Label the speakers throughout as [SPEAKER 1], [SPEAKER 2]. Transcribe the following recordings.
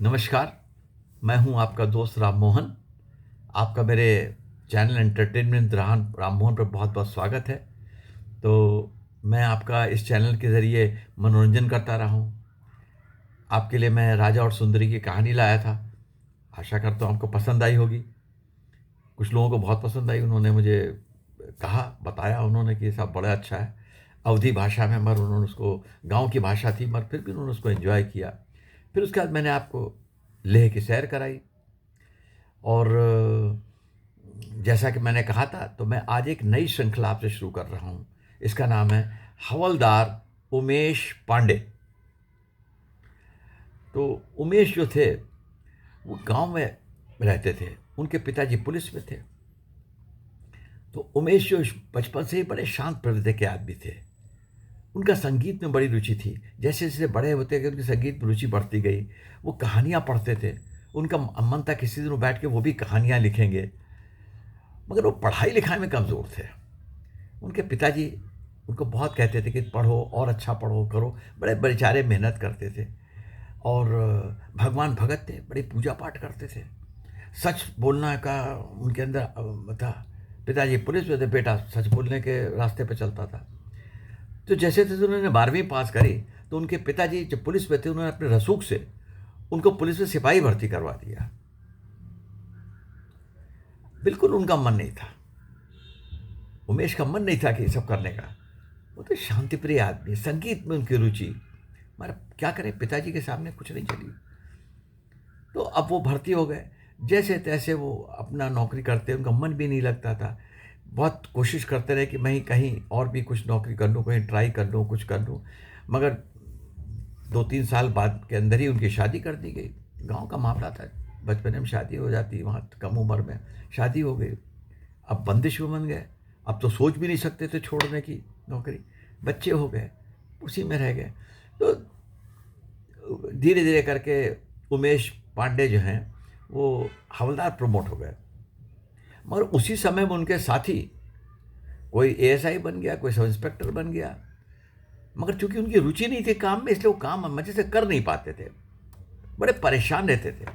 [SPEAKER 1] नमस्कार, मैं हूं आपका दोस्त राम मोहन। आपका मेरे चैनल एंटरटेनमेंट राम मोहन पर बहुत बहुत स्वागत है। तो मैं आपका इस चैनल के ज़रिए मनोरंजन करता रहा हूं। आपके लिए मैं राजा और सुंदरी की कहानी लाया था। आशा करता हूं आपको पसंद आई होगी। कुछ लोगों को बहुत पसंद आई, उन्होंने मुझे बताया उन्होंने कि सब बड़ा अच्छा है। अवधी भाषा में, मगर उन्होंने उसको, गाँव की भाषा थी मगर फिर भी उन्होंने उसको एंजॉय किया। फिर उसके बाद मैंने आपको लेह की सैर कराई। और जैसा कि मैंने कहा था, तो मैं आज एक नई श्रृंखला आपसे शुरू कर रहा हूं। इसका नाम है हवलदार उमेश पांडे। तो उमेश जो थे वो गांव में रहते थे। उनके पिताजी पुलिस में थे। तो उमेश जो बचपन से ही बड़े शांत प्रवृत्ति के आदमी थे। उनका संगीत में बड़ी रुचि थी। जैसे जैसे बड़े होते गए उनकी संगीत में रुचि बढ़ती गई। वो कहानियां पढ़ते थे। उनका मन था किसी दिन वो बैठ के वो भी कहानियां लिखेंगे। मगर वो पढ़ाई लिखाई में कमज़ोर थे। उनके पिताजी उनको बहुत कहते थे कि पढ़ो और अच्छा पढ़ो करो। बड़े बेचारे मेहनत करते थे और भगवान भगत थे, बड़ी पूजा पाठ करते थे। सच बोलना का उनके अंदर था। पिताजी पुलिस में थे, बेटा सच बोलने के रास्ते पे चलता था। तो जैसे जैसे उन्होंने 12वीं पास करी, तो उनके पिताजी जब पुलिस में थे, उन्होंने अपने रसूख से उनको पुलिस में सिपाही भर्ती करवा दिया। बिल्कुल उनका मन नहीं था, उमेश का मन नहीं था कि ये सब करने का। वो तो शांति प्रिय आदमी, संगीत में उनकी रुचि। मगर क्या करें, पिताजी के सामने कुछ नहीं चली। तो अब वो भर्ती हो गए। जैसे तैसे वो अपना नौकरी करते, उनका मन भी नहीं लगता था। बहुत कोशिश करते रहे कि मैं कहीं और भी कुछ नौकरी कर लूँ, कहीं ट्राई कर लूँ, कुछ कर लूँ। मगर 2-3 साल बाद के अंदर ही उनकी शादी कर दी गई। गांव का मामला था, बचपन में शादी हो जाती, वहाँ कम उम्र में शादी हो गई। अब बंदिश में बन गए। अब तो सोच भी नहीं सकते थे छोड़ने की नौकरी। बच्चे हो गए, उसी में रह गए। तो धीरे धीरे करके उमेश पांडे जो हैं वो हवलदार प्रमोट हो गए। मगर उसी समय में उनके साथी, कोई एएसआई बन गया, कोई सब इंस्पेक्टर बन गया। मगर चूंकि उनकी रुचि नहीं थी काम में, इसलिए वो काम मजे से कर नहीं पाते थे। बड़े परेशान रहते थे।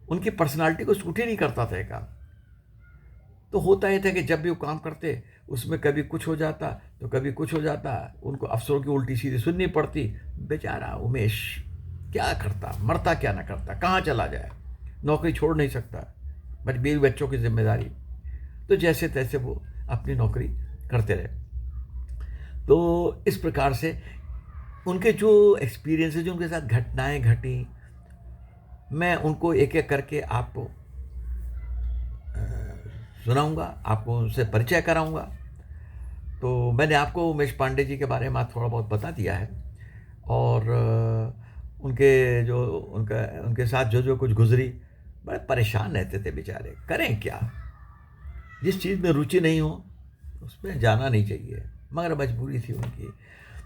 [SPEAKER 1] उनकी पर्सनालिटी को सूट ही नहीं करता था ये काम। तो होता ही था कि जब भी वो काम करते, उसमें कभी कुछ हो जाता तो कभी कुछ हो जाता। उनको अफसरों की उल्टी सीधी सुननी पड़ती। बेचारा उमेश क्या करता, मरता क्या ना करता, कहाँ चला जाए, नौकरी छोड़ नहीं सकता, बट बीवी बच्चों की जिम्मेदारी। तो जैसे तैसे वो अपनी नौकरी करते रहे। तो इस प्रकार से उनके जो एक्सपीरियंसेस, जो उनके साथ घटनाएं घटी, मैं उनको एक एक करके आपको सुनाऊंगा, आपको उनसे परिचय कराऊंगा। तो मैंने आपको उमेश पांडे जी के बारे में थोड़ा बहुत बता दिया है। और उनके जो उनका उनके साथ जो जो कुछ गुजरी, बड़े परेशान रहते थे बेचारे। करें क्या, जिस चीज़ में रुचि नहीं हो उसमें जाना नहीं चाहिए, मगर मजबूरी थी उनकी।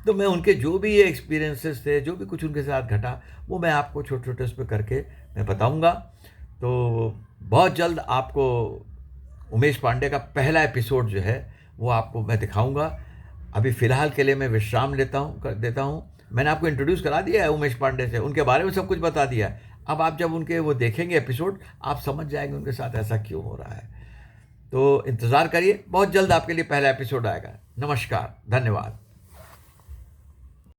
[SPEAKER 1] तो मैं उनके जो भी ये एक्सपीरियंसेस थे, जो भी कुछ उनके साथ घटा, वो मैं आपको छोटे छोटे उस पर करके मैं बताऊंगा। तो बहुत जल्द आपको उमेश पांडे का पहला एपिसोड जो है वो आपको मैं दिखाऊंगा। अभी फ़िलहाल के लिए मैं विश्राम देता हूँ। मैंने आपको इंट्रोड्यूस करा दिया है उमेश पांडे से, उनके बारे में सब कुछ बता दिया है। अब आप जब उनके वो देखेंगे एपिसोड, आप समझ जाएंगे उनके साथ ऐसा क्यों हो रहा है। तो इंतज़ार करिए, बहुत जल्द आपके लिए पहला एपिसोड आएगा। नमस्कार, धन्यवाद।